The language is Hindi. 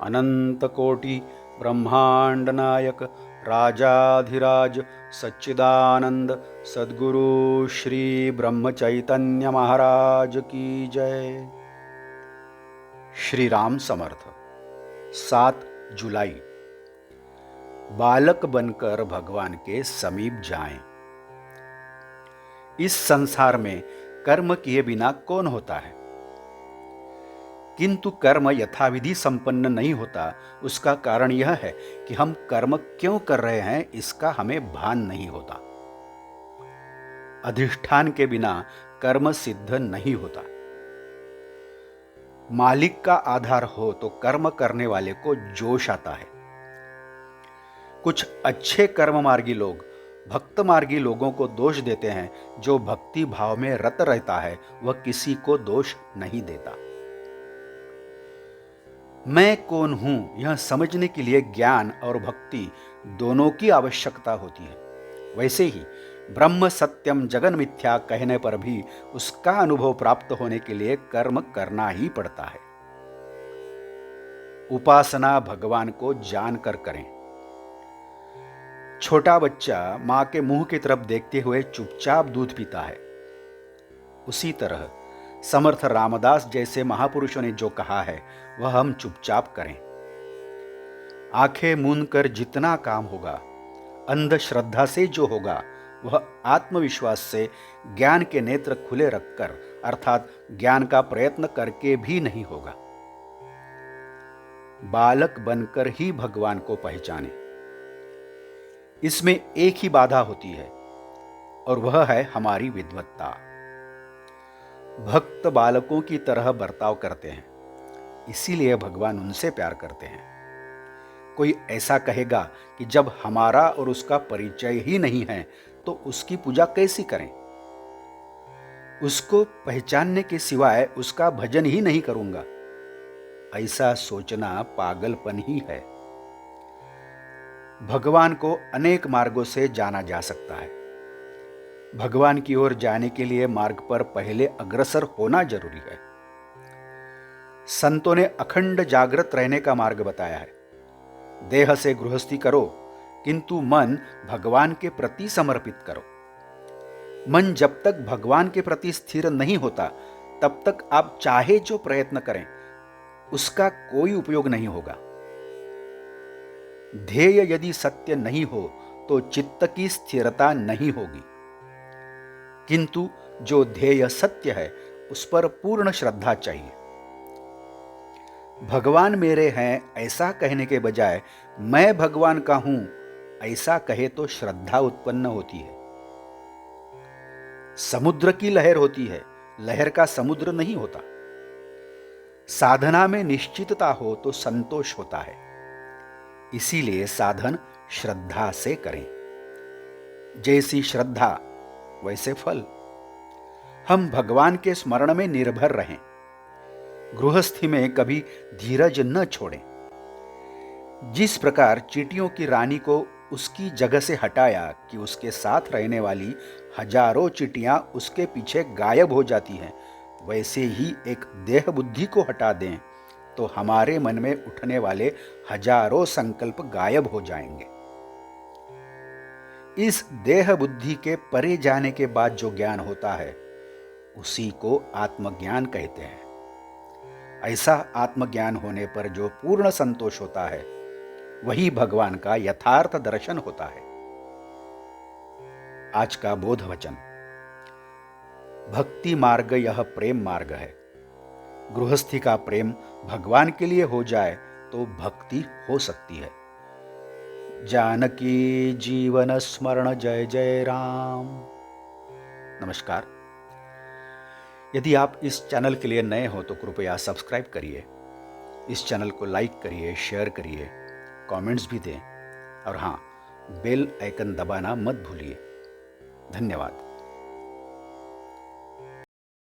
अनंतकोटि ब्रह्मांड नायक राजाधिराज सच्चिदानंद सद्गुरु श्री ब्रह्म चैतन्य महाराज की जय। श्री राम समर्थ। 7 जुलाई। बालक बनकर भगवान के समीप जाएं। इस संसार में कर्म किए बिना कौन होता है, किंतु कर्म यथाविधि संपन्न नहीं होता। उसका कारण यह है कि हम कर्म क्यों कर रहे हैं इसका हमें भान नहीं होता। अधिष्ठान के बिना कर्म सिद्ध नहीं होता। मालिक का आधार हो तो कर्म करने वाले को जोश आता है। कुछ अच्छे कर्म मार्गी लोग भक्त मार्गी लोगों को दोष देते हैं। जो भक्ति भाव में रत रहता है वह किसी को दोष नहीं देता। मैं कौन हूं यह समझने के लिए ज्ञान और भक्ति दोनों की आवश्यकता होती है। वैसे ही ब्रह्म सत्यम जगन मिथ्या कहने पर भी उसका अनुभव प्राप्त होने के लिए कर्म करना ही पड़ता है। उपासना भगवान को जानकर करें। छोटा बच्चा मां के मुंह की तरफ देखते हुए चुपचाप दूध पीता है। उसी तरह समर्थ रामदास जैसे महापुरुषों ने जो कहा है वह हम चुपचाप करें। आंखें मूंद कर जितना काम होगा, अंधश्रद्धा से जो होगा, वह आत्मविश्वास से ज्ञान के नेत्र खुले रखकर अर्थात ज्ञान का प्रयत्न करके भी नहीं होगा। बालक बनकर ही भगवान को पहचाने। इसमें एक ही बाधा होती है और वह है हमारी विद्वत्ता। भक्त बालकों की तरह बर्ताव करते हैं, इसीलिए भगवान उनसे प्यार करते हैं। कोई ऐसा कहेगा कि जब हमारा और उसका परिचय ही नहीं है तो उसकी पूजा कैसी करें, उसको पहचानने के सिवाय उसका भजन ही नहीं करूंगा, ऐसा सोचना पागलपन ही है। भगवान को अनेक मार्गों से जाना जा सकता है। भगवान की ओर जाने के लिए मार्ग पर पहले अग्रसर होना जरूरी है। संतों ने अखंड जागृत रहने का मार्ग बताया है। देह से गृहस्थी करो किंतु मन भगवान के प्रति समर्पित करो। मन जब तक भगवान के प्रति स्थिर नहीं होता तब तक आप चाहे जो प्रयत्न करें उसका कोई उपयोग नहीं होगा। ध्येय यदि सत्य नहीं हो तो चित्त की स्थिरता नहीं होगी, किंतु जो ध्येय सत्य है उस पर पूर्ण श्रद्धा चाहिए। भगवान मेरे हैं ऐसा कहने के बजाय मैं भगवान का हूं ऐसा कहे तो श्रद्धा उत्पन्न होती है। समुद्र की लहर होती है, लहर का समुद्र नहीं होता। साधना में निश्चितता हो तो संतोष होता है। इसीलिए साधन श्रद्धा से करें। जैसी श्रद्धा वैसे फल। हम भगवान के स्मरण में निर्भर रहें। गृहस्थी में कभी धीरज न छोड़ें। जिस प्रकार चींटियों की रानी को उसकी जगह से हटाया कि उसके साथ रहने वाली हजारों चींटियां उसके पीछे गायब हो जाती हैं, वैसे ही एक देह बुद्धि को हटा दें तो हमारे मन में उठने वाले हजारों संकल्प गायब हो जाएंगे। इस देह बुद्धि के परे जाने के बाद जो ज्ञान होता है उसी को आत्मज्ञान कहते हैं। ऐसा आत्मज्ञान होने पर जो पूर्ण संतोष होता है वही भगवान का यथार्थ दर्शन होता है। आज का बोध वचन। भक्ति मार्ग यह प्रेम मार्ग है। गृहस्थी का प्रेम भगवान के लिए हो जाए तो भक्ति हो सकती है। जानकी जीवन स्मरण जय जय राम। नमस्कार। यदि आप इस चैनल के लिए नए हो तो कृपया सब्सक्राइब करिए। इस चैनल को लाइक करिए, शेयर करिए, कमेंट्स भी दें और हाँ, बेल आइकन दबाना मत भूलिए। धन्यवाद।